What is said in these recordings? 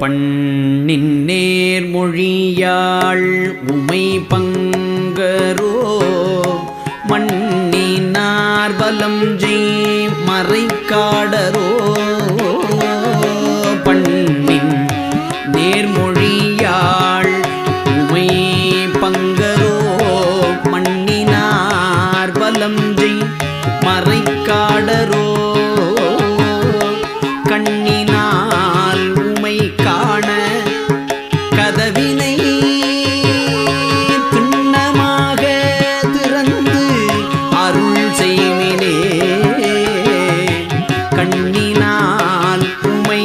பண்ணின் நேர்மொழியாள் உமை பங்கரோ மண்ணினார் வலம் செய் மறைக்காடரோ பண்ணின் நேர்மொழியாள் உமை பங்கரோ மண்ணினார் வலம் செய் மறைக்காடரோ கண்ணினால் உமை காண கதவினை திண்ணமாக திறந்து அருள் செய்மினே கண்ணினால் உமை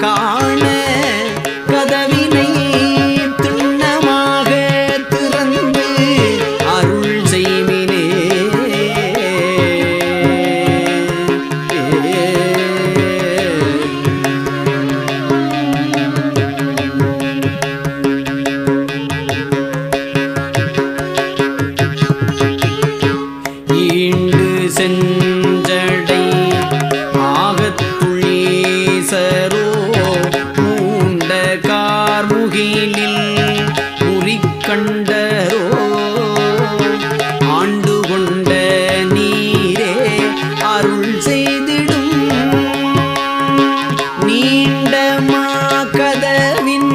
காண கதவினை திண்ணமாக திறந்து அருள் செய்மினே செஞ்சடை ஆகத்துளீசரோ மூண்ட கார்முகிலில் குறிக்கண்டரோ ஆண்டு கொண்ட நீரே அருள் செய்திடும் நீண்ட மாகதவின்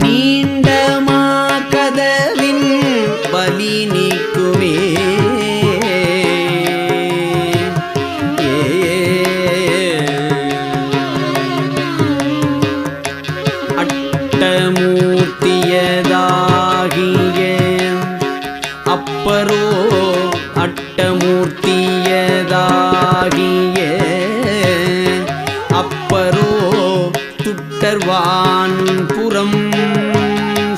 நீண்ட மாகதவின் பலி நீக்குமே அட்டமூர்த்தியதாகிய அப்பரோ அட்டமூர்த்தியதாகிய அப்பரோ துட்டர்வான் புறம்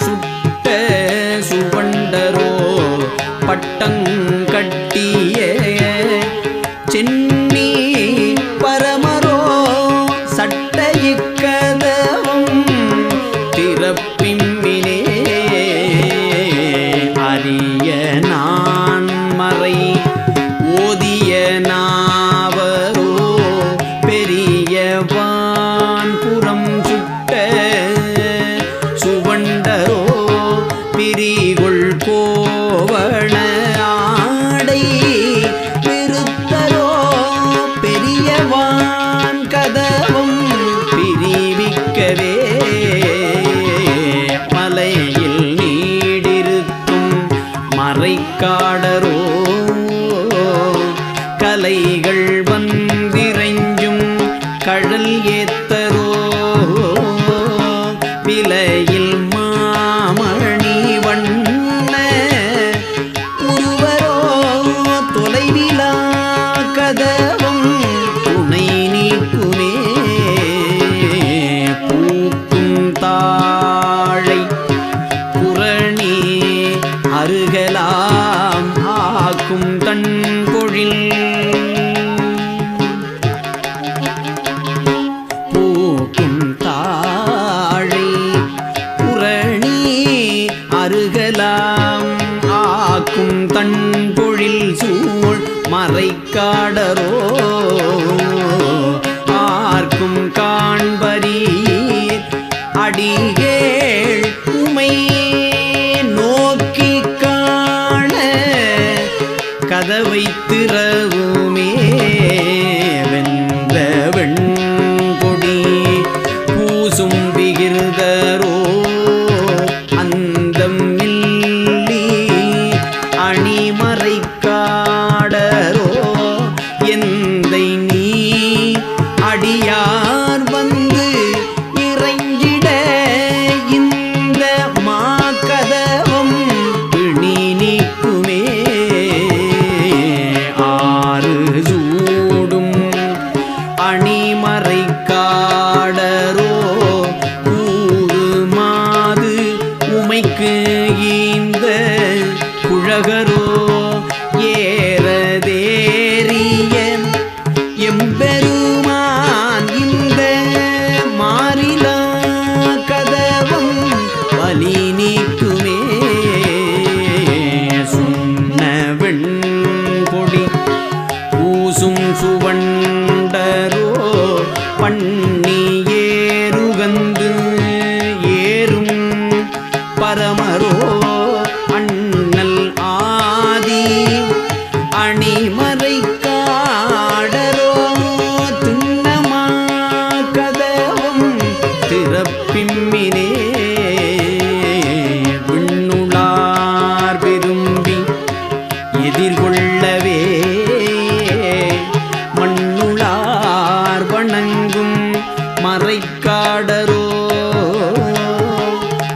சுட்ட சுவண்டரோ பட்டங்கட்டிய சென்னி பரமரோ சட்டையிக்கதவும் திறப்பிம்மினே அரிய நான் மறை ஓதிய நாவரோ பெரியவான் புறம் சுட்ட சுவண்டரோ பிரிகுள் கோவண ஆடை விருத்தரோ பெரியவான் கதவும் பிரிவிக்கவே மலையில் நீடிருக்கும் மறைக்காடரோ கலைகள் வந்திரைஞ்சும் கழல் ஏத்தரோ விலையில் மாமணி வண்ண உருவரோ தொலைவிலா கதவும் துணை நீக்குமே பூக்கும் தாழை புரணி அருகலாம் ஆக்கும் தன் பொழில் பூக்கும் தாழை புரணி அருகலாம் ஆக்கும் தன் பொழில் சூழ் மறைக்காடரோ ஆர்க்கும் காண்பரீர் அடிகேள் உமை நோக்கி காண கதவை திறவுமே வெந்த வெண்கொடி பூசும் விகிர்தரோ அந்தம் மில்லி அணிமறைக்காடரோ எந்தை நீ அடியார் வந்து இறைஞ்சிட பரமரோ அண்ணல் ஆதி அணிமறை காடரோ துண்ணமா கதவும் திறப்பிம்மினே விண்ணுளார் விரும்பி எதிர்கொள்ளவே மண்ணுளார் வணங்கும் மறைக்காடரோ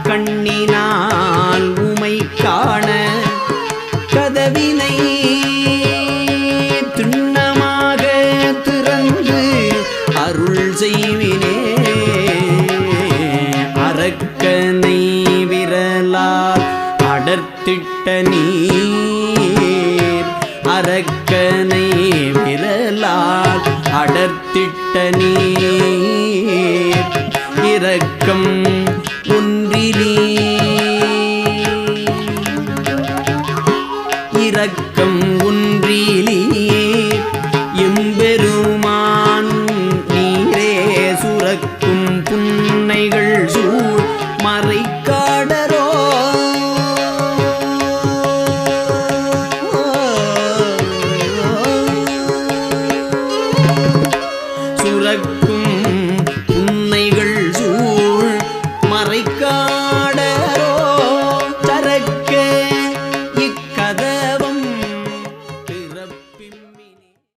கண்ணினால் உமை காண கதவினை துண்ணமாக திறந்து அருள் செய்வினே அரக்கனை விரலால் அடர்த்திட்ட நீர் அரக்கனை விரலால் அடர்த்திட்ட நீர் இரக்கம் ஒன்றிலே இரக்கம் ஒன்றிலே எம்பெருமான் நீரே சுரக்கும் புன்னைகள் சூழ் மறைக்காடரோ சுரக்கும்